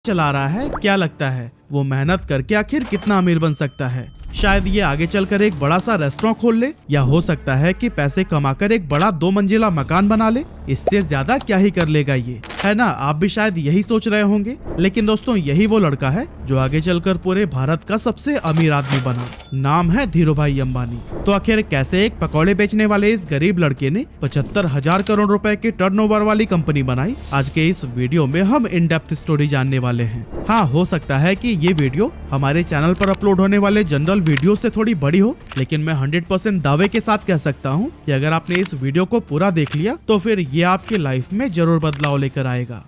चला रहा है, क्या लगता है वो मेहनत करके आखिर कितना अमीर बन सकता है? शायद ये आगे चलकर एक बड़ा सा रेस्टोरेंट खोल ले, या हो सकता है कि पैसे कमाकर एक बड़ा 2 मंजिला मकान बना ले। इससे ज्यादा क्या ही कर लेगा ये, है ना? आप भी शायद यही सोच रहे होंगे। लेकिन दोस्तों, यही वो लड़का है जो आगे चलकर पूरे भारत का सबसे अमीर आदमी बना। नाम है धीरूभाई अंबानी। तो आखिर कैसे एक पकौड़े बेचने वाले इस गरीब लड़के ने 75,000 करोड़ रुपए की टर्नओवर वाली कंपनी बनाई? आज के इस वीडियो में हम इन डेप्थ स्टोरी जानने वाले हैं। हाँ, हो सकता है कि ये वीडियो हमारे चैनल पर अपलोड होने वाले जनरल वीडियो से थोड़ी बड़ी हो, लेकिन मैं 100% दावे के साथ कह सकता हूँ कि अगर आपने इस वीडियो को पूरा देख लिया तो फिर ये आपकी लाइफ में जरूर बदलाव लेकर आएगा।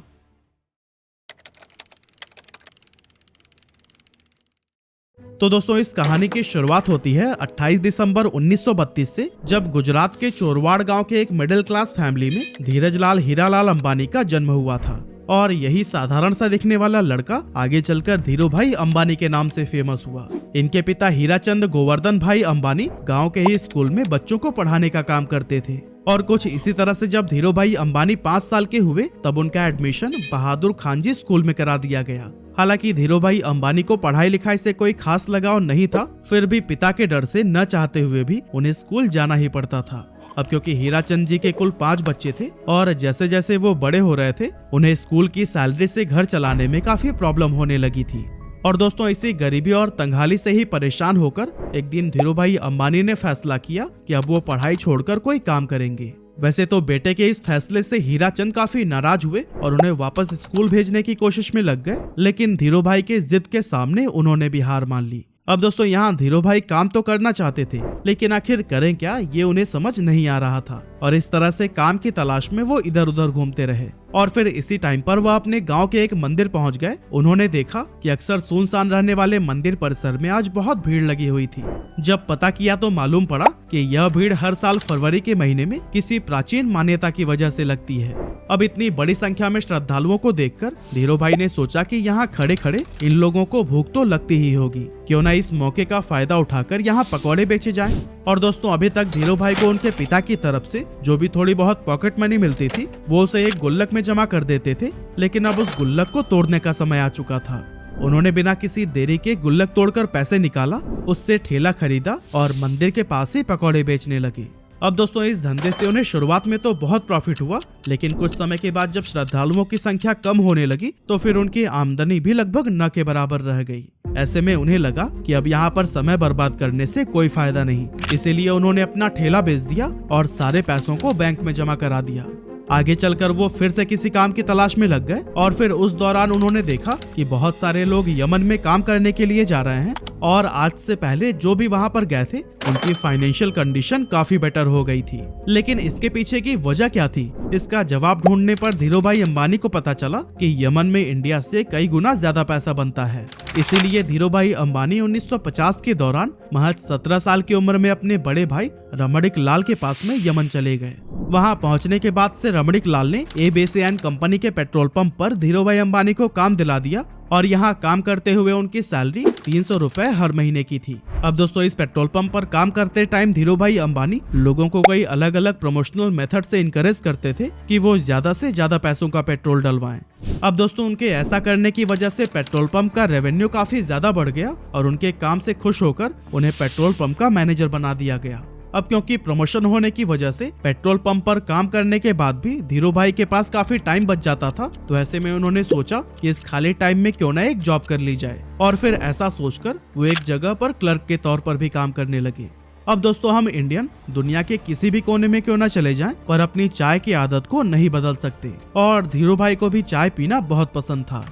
तो दोस्तों, इस कहानी की शुरुआत होती है 28 दिसंबर 1932 से, जब गुजरात के चोरवाड़ गांव के एक मिडिल क्लास फैमिली में धीरजलाल हीरालाल अंबानी का जन्म हुआ था। और यही साधारण सा दिखने वाला लड़का आगे चलकर धीरूभाई अंबानी के नाम से फेमस हुआ। इनके पिता हीराचंद गोवर्धन भाई अंबानी गांव के ही स्कूल में बच्चों को पढ़ाने का काम करते थे। और कुछ इसी तरह से जब धीरूभाई अंबानी 5 साल के हुए तब उनका एडमिशन बहादुर खानजी स्कूल में करा दिया गया। हालांकि धीरूभाई अंबानी को पढ़ाई लिखाई से कोई खास लगाव नहीं था, फिर भी पिता के डर से न चाहते हुए भी उन्हें स्कूल जाना ही पड़ता था। अब क्योंकि हीराचंद जी के कुल 5 बच्चे थे और जैसे जैसे वो बड़े हो रहे थे, उन्हें स्कूल की सैलरी से घर चलाने में काफी प्रॉब्लम होने लगी थी। और दोस्तों, इसी गरीबी और तंगहाली से ही परेशान होकर एक दिन धीरूभाई अंबानी ने फैसला किया कि अब वो पढ़ाई छोड़कर कोई काम करेंगे। वैसे तो बेटे के इस फैसले से हीराचंद काफी नाराज हुए और उन्हें वापस स्कूल भेजने की कोशिश में लग गए, लेकिन धीरूभाई के जिद के सामने उन्होंने भी हार मान ली। अब दोस्तों, यहाँ धीरूभाई काम तो करना चाहते थे, लेकिन आखिर करें क्या, ये उन्हें समझ नहीं आ रहा था। और इस तरह से काम की तलाश में वो इधर उधर घूमते रहे। और फिर इसी टाइम पर वह अपने गांव के एक मंदिर पहुंच गए। उन्होंने देखा कि अक्सर सुनसान रहने वाले मंदिर परिसर में आज बहुत भीड़ लगी हुई थी। जब पता किया तो मालूम पड़ा कि यह भीड़ हर साल फरवरी के महीने में किसी प्राचीन मान्यता की वजह से लगती है। अब इतनी बड़ी संख्या में श्रद्धालुओं को देखकर धीरूभाई ने सोचा कि यहाँ खड़े खड़े इन लोगों को भूख तो लगती ही होगी, क्यों ना इस मौके का फायदा उठाकर यहाँ पकौड़े बेचे जाएं। और दोस्तों, अभी तक धीरूभाई को उनके पिता की तरफ से जो भी थोड़ी बहुत पॉकेट मनी मिलती थी वो उसे एक गुल्लक में जमा कर देते थे, लेकिन अब उस गुल्लक को तोड़ने का समय आ चुका था। उन्होंने बिना किसी देरी के गुल्लक तोड़कर पैसे निकाला, उससे ठेला खरीदा और मंदिर के पास ही पकौड़े बेचने लगे। अब दोस्तों, इस धंधे से उन्हें शुरुआत में तो बहुत प्रॉफिट हुआ, लेकिन कुछ समय के बाद जब श्रद्धालुओं की संख्या कम होने लगी तो फिर उनकी आमदनी भी लगभग न के बराबर रह गई। ऐसे में उन्हें लगा कि अब यहाँ पर समय बर्बाद करने से कोई फायदा नहीं, इसीलिए उन्होंने अपना ठेला बेच दिया और सारे पैसों को बैंक में जमा करा दिया। आगे चलकर वो फिर से किसी काम की तलाश में लग गए और फिर उस दौरान उन्होंने देखा कि बहुत सारे लोग यमन में काम करने के लिए जा रहे हैं और आज से पहले जो भी वहां पर गए थे उनकी फाइनेंशियल कंडीशन काफी बेटर हो गई थी। लेकिन इसके पीछे की वजह क्या थी, इसका जवाब ढूंढने पर धीरूभाई अंबानी को पता चला कि यमन में इंडिया से कई गुना ज्यादा पैसा बनता है। इसीलिए धीरूभाई अंबानी 1950 के दौरान महज 17 साल की उम्र में अपने बड़े भाई रमणिक लाल के पास में यमन चले गए। वहां पहुंचने के बाद से रमणिक लाल ने एबीसीएन कंपनी के पेट्रोल पंप पर धीरूभाई अंबानी को काम दिला दिया और यहाँ काम करते हुए उनकी सैलरी 300 रुपए हर महीने की थी। अब दोस्तों, इस पेट्रोल पंप पर काम करते टाइम धीरूभाई अंबानी लोगों को कई अलग अलग प्रमोशनल मेथड से इनकरेज करते थे कि वो ज्यादा से ज्यादा पैसों का पेट्रोल डलवाएं। अब दोस्तों, उनके ऐसा करने की वजह से पेट्रोल पंप का रेवेन्यू काफी ज्यादा बढ़ गया और उनके काम से खुश होकर उन्हें पेट्रोल पंप का मैनेजर बना दिया गया। अब क्योंकि प्रमोशन होने की वजह से पेट्रोल पंप पर काम करने के बाद भी धीरूभाई के पास काफी टाइम बच जाता था, तो ऐसे में उन्होंने सोचा कि इस खाली टाइम में क्यों ना एक जॉब कर ली जाए। और फिर ऐसा सोचकर वो एक जगह पर क्लर्क के तौर पर भी काम करने लगे। अब दोस्तों, हम इंडियन दुनिया के किसी भी कोने में क्यों ना चले जाएं, पर अपनी चाय की आदत को नहीं बदल सकते। और धीरूभाई को भी चाय पीना बहुत पसंद था।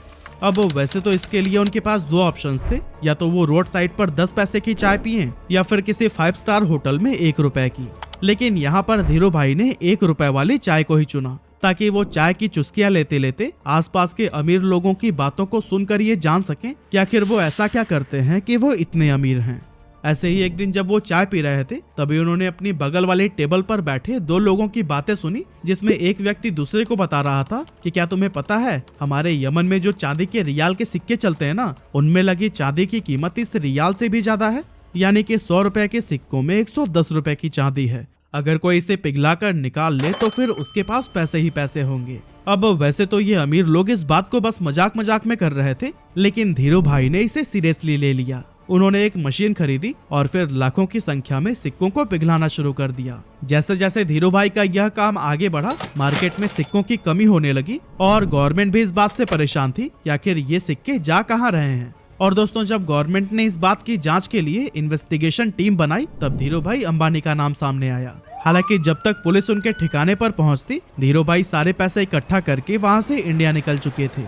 अब वैसे तो इसके लिए उनके पास 2 ऑप्शंस थे, या तो वो रोड साइड पर 10 पैसे की चाय पिए या फिर किसी 5 स्टार होटल में 1 रुपए की। लेकिन यहाँ पर धीरूभाई ने 1 रुपए वाली चाय को ही चुना, ताकि वो चाय की चुस्कियां लेते लेते आसपास के अमीर लोगों की बातों को सुनकर ये जान सकें कि आखिर वो ऐसा क्या करते हैं कि वो इतने अमीर हैं। ऐसे ही एक दिन जब वो चाय पी रहे थे, तभी उन्होंने अपनी बगल वाली टेबल पर बैठे 2 लोगों की बातें सुनी, जिसमें एक व्यक्ति दूसरे को बता रहा था कि क्या तुम्हें पता है, हमारे यमन में जो चांदी के रियाल के सिक्के चलते हैं ना, उनमें लगी चांदी की कीमत इस रियाल से भी ज्यादा है। यानी कि 100 रुपए के सिक्कों में 110 रुपए की चांदी है। अगर कोई इसे पिघलाकर निकाल ले तो फिर उसके पास पैसे ही पैसे होंगे। अब वैसे तो ये अमीर लोग इस बात को बस मजाक मजाक में कर रहे थे, लेकिन धीरू भाई ने इसे सीरियसली ले लिया। उन्होंने एक मशीन खरीदी और फिर लाखों की संख्या में सिक्कों को पिघलाना शुरू कर दिया। जैसे जैसे धीरू भाई का यह काम आगे बढ़ा, मार्केट में सिक्कों की कमी होने लगी और गवर्नमेंट भी इस बात से परेशान थी कि आखिर ये सिक्के जा कहाँ रहे हैं। और दोस्तों, जब गवर्नमेंट ने इस बात की जांच के लिए इन्वेस्टिगेशन टीम बनाई, तब धीरू भाई अंबानी का नाम सामने आया। हालांकि जब तक पुलिस उनके ठिकाने पर पहुंचती, धीरू भाई सारे पैसे इकट्ठा करके वहां से इंडिया निकल चुके थे।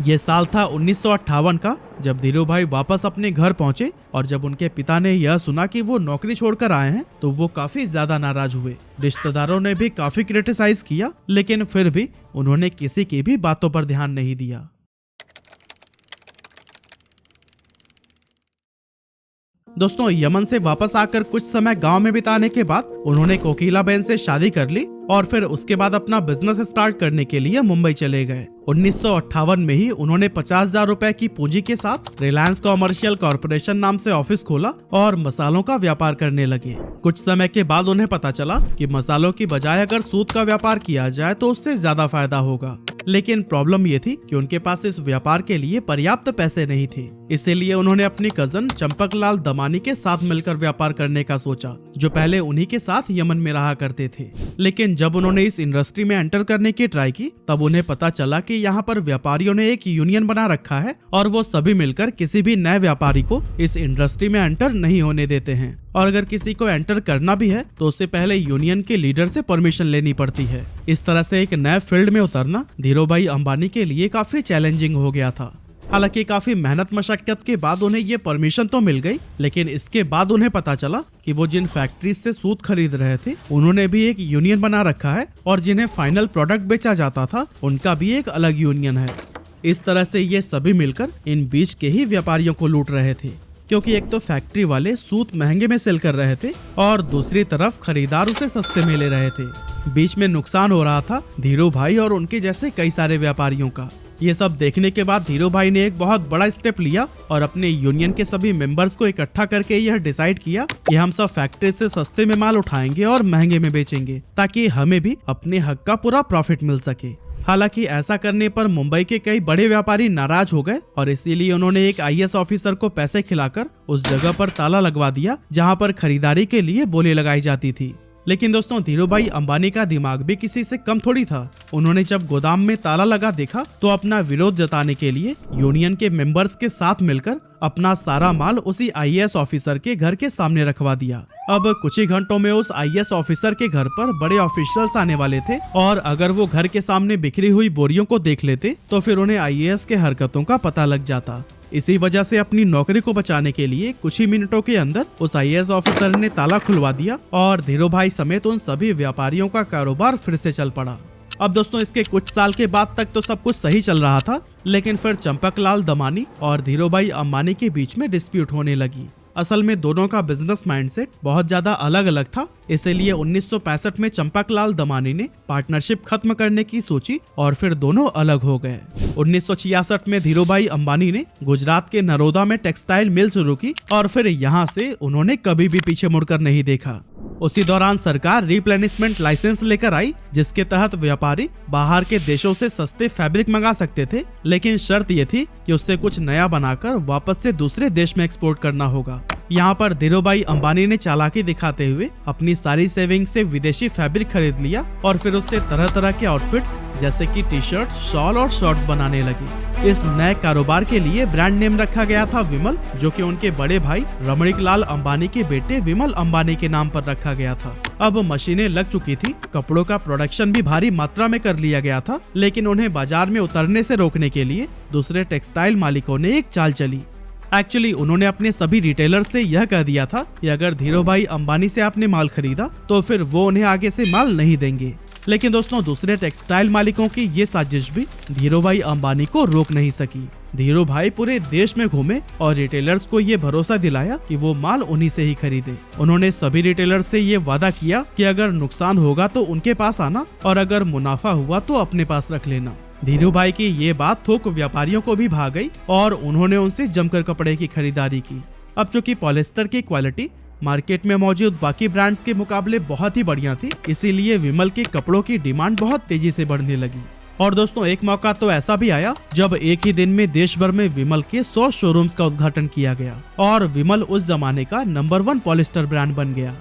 ये साल था 1958 का, जब धीरू भाई वापस अपने घर पहुंचे और जब उनके पिता ने यह सुना कि वो नौकरी छोड़कर आए हैं, तो वो काफी ज्यादा नाराज हुए। रिश्तेदारों ने भी काफी क्रिटिसाइज किया, लेकिन फिर भी उन्होंने किसी की भी बातों पर ध्यान नहीं दिया। दोस्तों, यमन से वापस आकर कुछ समय गांव में बिताने के बाद उन्होंने कोकिला बहन से शादी कर ली और फिर उसके बाद अपना बिजनेस स्टार्ट करने के लिए मुंबई चले गए। 1958 में ही उन्होंने 50,000 रुपए की पूंजी के साथ रिलायंस कॉमर्शियल कॉर्पोरेशन नाम से ऑफिस खोला और मसालों का व्यापार करने लगे। कुछ समय के बाद उन्हें पता चला कि मसालों की बजाय अगर सूत का व्यापार किया जाए तो उससे ज्यादा फायदा होगा। लेकिन प्रॉब्लम ये थी कि उनके पास इस व्यापार के लिए पर्याप्त पैसे नहीं थे। इसीलिए उन्होंने अपनी कजन चंपकलाल दमानी के साथ मिलकर व्यापार करने का सोचा, जो पहले उन्हीं के साथ यमन में रहा करते थे। लेकिन जब उन्होंने इस इंडस्ट्री में एंटर करने की ट्राई की, तब उन्हें पता चला कि यहाँ पर व्यापारियों ने एक यूनियन बना रखा है और वो सभी मिलकर किसी भी नए व्यापारी को इस इंडस्ट्री में एंटर नहीं होने देते हैं। और अगर किसी को एंटर करना भी है तो उससे पहले यूनियन के लीडर से परमिशन लेनी पड़ती है। इस तरह से एक नए फील्ड में उतरना धीरू भाई अंबानी के लिए काफी चैलेंजिंग हो गया था। हालांकि काफी मेहनत मशक्कत के बाद उन्हें ये परमिशन तो मिल गई, लेकिन इसके बाद उन्हें पता चला कि वो जिन फैक्ट्रीज से सूत खरीद रहे थे उन्होंने भी एक यूनियन बना रखा है और जिन्हें फाइनल प्रोडक्ट बेचा जाता था उनका भी एक अलग यूनियन है। इस तरह से ये सभी मिलकर इन बीच के ही व्यापारियों को लूट रहे थे, क्योंकि एक तो फैक्ट्री वाले सूत महंगे में सेल कर रहे थे और दूसरी तरफ खरीदार उसे सस्ते में ले रहे थे। बीच में नुकसान हो रहा था धीरू भाई और उनके जैसे कई सारे व्यापारियों का। ये सब देखने के बाद धीरू भाई ने एक बहुत बड़ा स्टेप लिया और अपने यूनियन के सभी मेंबर्स को इकट्ठा करके यह डिसाइड किया कि हम सब फैक्ट्री से सस्ते में माल उठाएंगे और महंगे में बेचेंगे, ताकि हमें भी अपने हक का पूरा प्रॉफिट मिल सके। हालांकि ऐसा करने पर मुंबई के कई बड़े व्यापारी नाराज हो गए और इसीलिए उन्होंने एक आईएएस ऑफिसर को पैसे खिलाकर उस जगह पर ताला लगवा दिया जहां पर खरीदारी के लिए बोली लगाई जाती थी। लेकिन दोस्तों, धीरू भाई अंबानी का दिमाग भी किसी से कम थोड़ी था। उन्होंने जब गोदाम में ताला लगा देखा तो अपना विरोध जताने के लिए यूनियन के मेंबर्स के साथ मिलकर अपना सारा माल उसी आईएएस ऑफिसर के घर के सामने रखवा दिया। अब कुछ ही घंटों में उस आईएएस ऑफिसर के घर पर बड़े ऑफिशियल्स आने वाले थे और अगर वो घर के सामने बिखरी हुई बोरियों को देख लेते तो फिर उन्हें आईएएस के हरकतों का पता लग जाता। इसी वजह से अपनी नौकरी को बचाने के लिए कुछ ही मिनटों के अंदर उस आईएएस ऑफिसर ने ताला खुलवा दिया और धीरू भाई समेत उन सभी व्यापारियों का कारोबार फिर से चल पड़ा। अब दोस्तों, इसके कुछ साल के बाद तक तो सब कुछ सही चल रहा था, लेकिन फिर चंपकलाल दमानी और धीरू भाई अंबानी के बीच में डिस्प्यूट होने लगी। असल में दोनों का बिजनेस माइंडसेट बहुत ज्यादा अलग अलग था, इसलिए 1965 में चंपकलाल दमानी ने पार्टनरशिप खत्म करने की सोची और फिर दोनों अलग हो गए। 1966 में धीरू भाई अंबानी ने गुजरात के नरोदा में टेक्सटाइल मिल शुरू की और फिर यहाँ से उन्होंने कभी भी पीछे मुड़कर नहीं देखा। उसी दौरान सरकार रिप्लेनिशमेंट लाइसेंस लेकर आई, जिसके तहत व्यापारी बाहर के देशों से सस्ते फैब्रिक मंगा सकते थे, लेकिन शर्त ये थी कि उससे कुछ नया बनाकर वापस से दूसरे देश में एक्सपोर्ट करना होगा। यहाँ पर धीरू भाई अंबानी ने चालाकी दिखाते हुए अपनी सारी सेविंग से विदेशी फैब्रिक खरीद लिया और फिर उससे तरह तरह के आउटफिट्स जैसे कि टी शर्ट, शॉल और शॉर्ट्स बनाने लगी। इस नए कारोबार के लिए ब्रांड नेम रखा गया था विमल, जो कि उनके बड़े भाई रमणीकलाल अंबानी के बेटे विमल अंबानी के नाम पर रखा गया था। अब मशीनें लग चुकी थी, कपड़ों का प्रोडक्शन भी भारी मात्रा में कर लिया गया था, लेकिन उन्हें बाजार में उतरने से रोकने के लिए दूसरे टेक्सटाइल मालिकों ने एक चाल चली। एक्चुअली उन्होंने अपने सभी रिटेलर से यह कह दिया था कि अगर धीरू भाई अंबानी से आपने माल खरीदा तो फिर वो उन्हें आगे से माल नहीं देंगे। लेकिन दोस्तों, दूसरे टेक्सटाइल मालिकों की ये साजिश भी धीरू भाई अंबानी को रोक नहीं सकी। धीरू भाई पूरे देश में घूमे और रिटेलर्स को ये भरोसा दिलाया कि वो माल उन्हीं से ही खरीदे। उन्होंने सभी रिटेलर्स से ये वादा किया कि अगर नुकसान होगा तो उनके पास आना और अगर मुनाफा हुआ तो अपने पास रख लेना। धीरू भाई की ये बात थोक व्यापारियों को भी भा गई और उन्होंने उनसे जमकर कपड़े की खरीदारी की। अब चूंकि पॉलिस्टर की क्वालिटी मार्केट में मौजूद बाकी ब्रांड्स के मुकाबले बहुत ही बढ़िया थी, इसीलिए विमल के कपड़ों की डिमांड बहुत तेजी से बढ़ने लगी। और दोस्तों एक मौका तो ऐसा भी आया जब एक ही दिन में देश भर में विमल के 100 शोरूम्स का उद्घाटन किया गया और विमल उस जमाने का नंबर 1 पॉलिस्टर ब्रांड बन गया।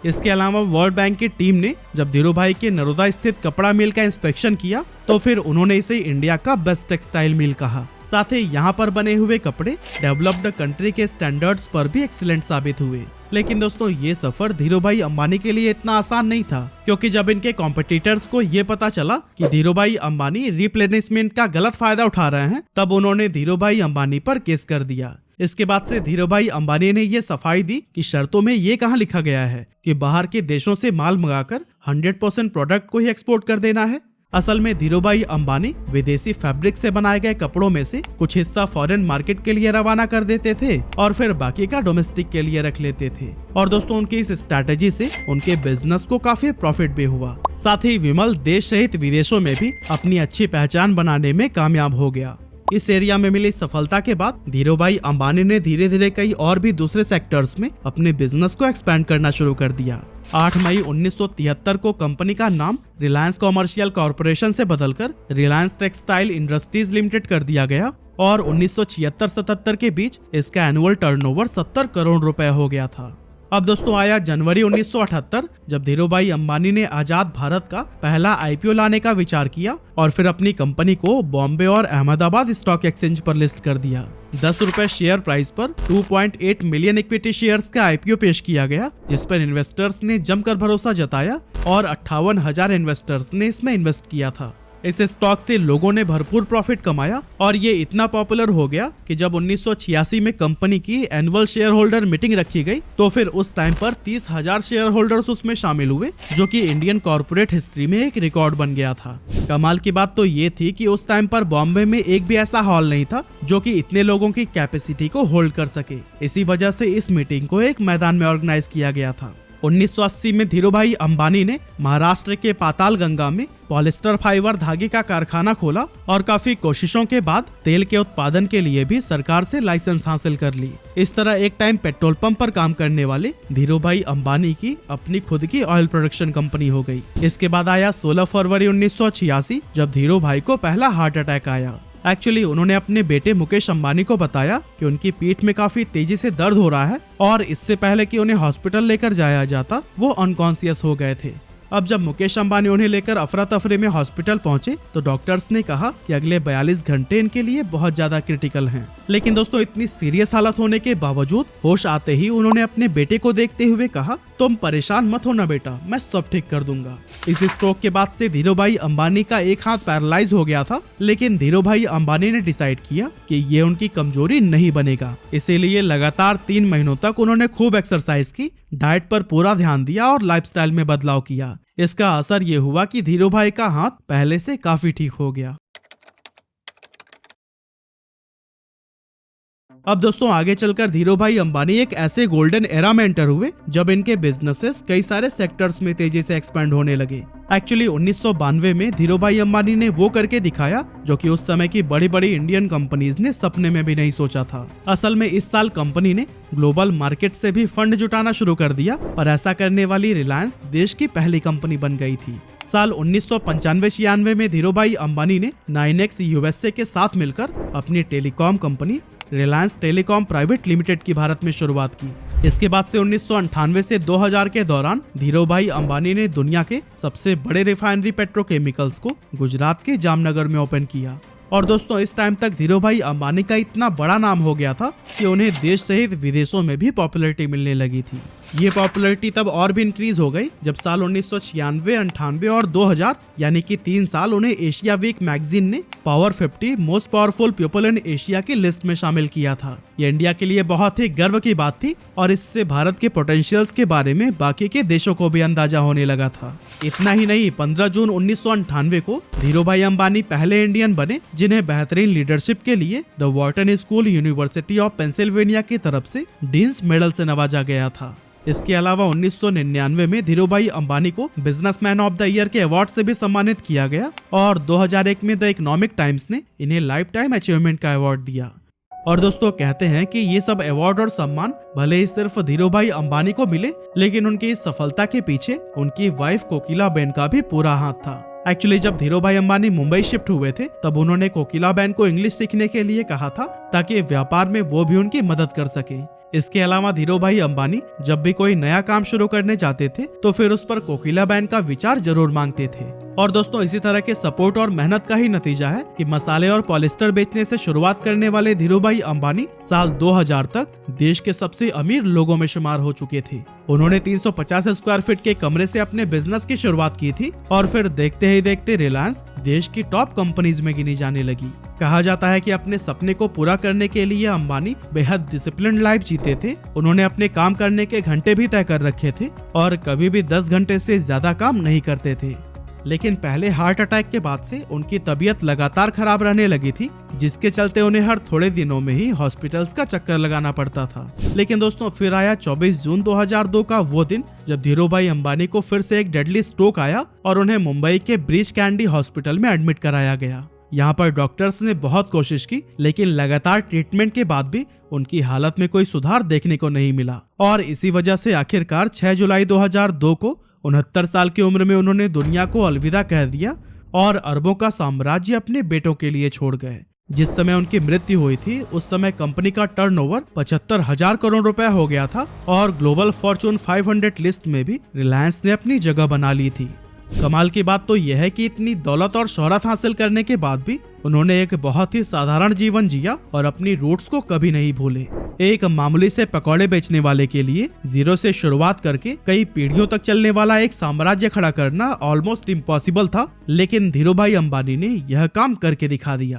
इसके अलावा वर्ल्ड बैंक की टीम ने जब धीरूभाई के नरोदा स्थित कपड़ा मिल का इंस्पेक्शन किया तो फिर उन्होंने इसे इंडिया का बेस्ट टेक्सटाइल मिल कहा। साथ ही यहाँ पर बने हुए कपड़े डेवलप्ड कंट्री के स्टैंडर्ड्स पर भी एक्सीलेंट साबित हुए। लेकिन दोस्तों ये सफर धीरूभाई अंबानी के लिए इतना आसान नहीं था, क्योंकि जब इनके कॉम्पिटिटर्स को ये पता चला कि धीरूभाई अंबानी रिप्लेनिशमेंट का गलत फायदा उठा रहे हैं, तब उन्होंने धीरूभाई अंबानी पर केस कर दिया। इसके बाद से धीरूभाई अंबानी ने ये सफाई दी कि शर्तों में ये कहाँ लिखा गया है कि बाहर के देशों से माल मंगाकर 100% प्रोडक्ट को ही एक्सपोर्ट कर देना है। असल में धीरूभाई अंबानी विदेशी फैब्रिक से बनाए गए कपड़ों में से कुछ हिस्सा फॉरेन मार्केट के लिए रवाना कर देते थे और फिर बाकी का डोमेस्टिक के लिए रख लेते थे। और दोस्तों उनकी इस स्ट्रैटेजी से उनके बिजनेस को काफी प्रॉफिट भी हुआ। साथ ही विमल देश सहित विदेशों में भी अपनी अच्छी पहचान बनाने में कामयाब हो गया। इस एरिया में मिली सफलता के बाद धीरूभाई अंबानी ने धीरे धीरे कई और भी दूसरे सेक्टर्स में अपने बिजनेस को एक्सपैंड करना शुरू कर दिया। 8 मई 1973 को कंपनी का नाम रिलायंस कॉमर्शियल कॉरपोरेशन से बदलकर रिलायंस टेक्सटाइल इंडस्ट्रीज लिमिटेड कर दिया गया और 1976-77 के बीच इसका एनुअल टर्नओवर 70 करोड़ रुपए हो गया था। अब दोस्तों आया जनवरी 1978, जब धीरूभाई अंबानी ने आजाद भारत का पहला आईपीओ लाने का विचार किया और फिर अपनी कंपनी को बॉम्बे और अहमदाबाद स्टॉक एक्सचेंज पर लिस्ट कर दिया। 10 रुपए शेयर प्राइस पर 2.8 मिलियन इक्विटी शेयर्स का आईपीओ पेश किया गया, जिस पर इन्वेस्टर्स ने जमकर भरोसा जताया और 58,000 इन्वेस्टर्स ने इसमें इन्वेस्ट किया था। इस स्टॉक से लोगों ने भरपूर प्रॉफिट कमाया और ये इतना पॉपुलर हो गया कि जब 1986 में कंपनी की एनुअल शेयर होल्डर मीटिंग रखी गई तो फिर उस टाइम पर 30,000 शेयर होल्डर्स उसमें शामिल हुए, जो कि इंडियन कॉर्पोरेट हिस्ट्री में एक रिकॉर्ड बन गया था। कमाल की बात तो ये थी कि उस टाइम पर बॉम्बे में एक भी ऐसा हॉल नहीं था जो कि इतने लोगों की कैपेसिटी को होल्ड कर सके। इसी वजह से इस मीटिंग को एक मैदान में ऑर्गेनाइज किया गया था। 1980 में धीरूभाई अंबानी ने महाराष्ट्र के पातालगंगा में पॉलिस्टर फाइबर धागे का कारखाना खोला और काफी कोशिशों के बाद तेल के उत्पादन के लिए भी सरकार से लाइसेंस हासिल कर ली। इस तरह एक टाइम पेट्रोल पंप पर काम करने वाले धीरूभाई अंबानी की अपनी खुद की ऑयल प्रोडक्शन कंपनी हो गई। इसके बाद आया 16 फरवरी 1986, जब धीरूभाई को पहला हार्ट अटैक आया। एक्चुअली उन्होंने अपने बेटे मुकेश अंबानी को बताया कि उनकी पीठ में काफी तेजी से दर्द हो रहा है और इससे पहले कि उन्हें हॉस्पिटल लेकर जाया जाता वो अनकॉन्शियस हो गए थे। अब जब मुकेश अंबानी उन्हें लेकर अफरा तफरी में हॉस्पिटल पहुंचे तो डॉक्टर्स ने कहा कि अगले 42 घंटे इनके लिए बहुत ज्यादा क्रिटिकल हैं। लेकिन दोस्तों इतनी सीरियस हालत होने के बावजूद होश आते ही उन्होंने अपने बेटे को देखते हुए कहा, तुम परेशान मत होना बेटा, मैं सब ठीक कर दूंगा। इस स्ट्रोक के बाद से धीरूभाई अंबानी का एक हाथ पैरालाइज हो गया था, लेकिन धीरूभाई अंबानी ने डिसाइड किया कि ये उनकी कमजोरी नहीं बनेगा। इसीलिए लगातार 3 महीनों तक उन्होंने खूब एक्सरसाइज की, डाइट पर पूरा ध्यान दिया और लाइफस्टाइल में बदलाव किया। इसका असर ये हुआ कि धीरूभाई का हाथ पहले से काफी ठीक हो गया। अब दोस्तों आगे चलकर धीरूभाई अंबानी एक ऐसे गोल्डन एरा में एंटर हुए जब इनके बिजनेसेस कई सारे सेक्टर्स में तेजी से एक्सपेंड होने लगे। एक्चुअली 1992 में धीरूभाई अंबानी ने वो करके दिखाया जो कि उस समय की बड़ी बड़ी इंडियन कंपनीज ने सपने में भी नहीं सोचा था। असल में इस साल कंपनी ने ग्लोबल मार्केट से भी फंड जुटाना शुरू कर दिया और ऐसा करने वाली रिलायंस देश की पहली कंपनी बन गई थी। साल 1995-96 में धीरूभाई अंबानी ने 9X यूएसए के साथ मिलकर अपनी telecom company Reliance telecom private limited की भारत में शुरुआत की। इसके बाद से 1998 से 2000 के दौरान धीरूभाई अंबानी ने दुनिया के सबसे बड़े रिफाइनरी पेट्रोकेमिकल्स को गुजरात के जामनगर में ओपन किया। और दोस्तों इस टाइम तक धीरूभाई अंबानी का इतना बड़ा नाम हो गया था कि उन्हें देश सहित विदेशों में भी पॉपुलैरिटी मिलने लगी थी। ये पॉपुलैरिटी तब और भी इंक्रीज हो गई जब साल 1996, 98 और 2000 यानी कि 3 साल उन्हें एशिया वीक मैगजीन ने power 50 most powerful people in Asia की लिस्ट में शामिल किया था। ये इंडिया के लिए बहुत ही गर्व की बात थी और इससे भारत के पोटेंशियल्स के बारे में बाकी के देशों को भी अंदाजा होने लगा था। इतना ही नहीं, 15 जून 1998 को धीरूभाई अंबानी पहले इंडियन बने जिन्हें बेहतरीन लीडरशिप के लिए the Wharton school university of Pennsylvania की तरफ से डीन्स मेडल से नवाजा गया था। इसके अलावा 1999 में धीरूभाई अंबानी को बिजनेसमैन ऑफ द ईयर के अवार्ड से भी सम्मानित किया गया और 2001 में द इकोनॉमिक टाइम्स ने इन्हें लाइफ टाइम अचीवमेंट का अवार्ड दिया। और दोस्तों कहते हैं कि ये सब अवार्ड और सम्मान भले ही सिर्फ धीरूभाई अंबानी को मिले, लेकिन उनकी इस सफलता के पीछे उनकी वाइफ कोकिलाबेन का भी पूरा हाथ था। एक्चुअली जब धीरूभाई अंबानी मुंबई शिफ्ट हुए थे तब उन्होंने कोकिलाबेन को इंग्लिश सीखने के लिए कहा था ताकि व्यापार में वो भी उनकी मदद कर सके। इसके अलावा धीरूभाई अंबानी जब भी कोई नया काम शुरू करने जाते थे तो फिर उस पर कोकिलाबेन का विचार जरूर मांगते थे। और दोस्तों इसी तरह के सपोर्ट और मेहनत का ही नतीजा है कि मसाले और पॉलिस्टर बेचने से शुरुआत करने वाले धीरूभाई अंबानी साल 2000 तक देश के सबसे अमीर लोगों में शुमार हो चुके थे। उन्होंने 350 स्क्वायर फीट के कमरे से अपने बिजनेस की शुरुआत की थी और फिर देखते ही देखते रिलायंस देश की टॉप कंपनीज में गिनी जाने लगी। कहा जाता है कि अपने सपने को पूरा करने के लिए अंबानी बेहद डिसिप्लिन्ड लाइफ जीते थे। उन्होंने अपने काम करने के घंटे भी तय कर रखे थे और कभी भी 10 घंटे से ज्यादा काम नहीं करते थे। लेकिन पहले हार्ट अटैक के बाद से उनकी तबीयत लगातार खराब रहने लगी थी, जिसके चलते उन्हें हर थोड़े दिनों में ही हॉस्पिटल्स का चक्कर लगाना पड़ता था। लेकिन दोस्तों फिर आया 24 जून 2002 का वो दिन जब धीरूभाई अंबानी को फिर से एक डेडली स्ट्रोक आया और उन्हें मुंबई के ब्रीच कैंडी हॉस्पिटल में एडमिट कराया गया। यहाँ पर डॉक्टर्स ने बहुत कोशिश की, लेकिन लगातार ट्रीटमेंट के बाद भी उनकी हालत में कोई सुधार देखने को नहीं मिला और इसी वजह से आखिरकार 6 जुलाई 2002 को 69 साल की उम्र में उन्होंने दुनिया को अलविदा कह दिया और अरबों का साम्राज्य अपने बेटों के लिए छोड़ गए। जिस समय उनकी मृत्यु हुई थी उस समय कंपनी का टर्नओवर 75,000 करोड़ रुपए हो गया था और ग्लोबल फॉर्चून 500 लिस्ट में भी रिलायंस ने अपनी जगह बना ली थी। कमाल की बात तो यह है कि इतनी दौलत और शोहरत हासिल करने के बाद भी उन्होंने एक बहुत ही साधारण जीवन जिया और अपनी रूट्स को कभी नहीं भूले। एक मामूली से पकौड़े बेचने वाले के लिए जीरो से शुरुआत करके कई पीढ़ियों तक चलने वाला एक साम्राज्य खड़ा करना ऑलमोस्ट इम्पॉसिबल था, लेकिन धीरूभाई अंबानी ने यह काम करके दिखा दिया।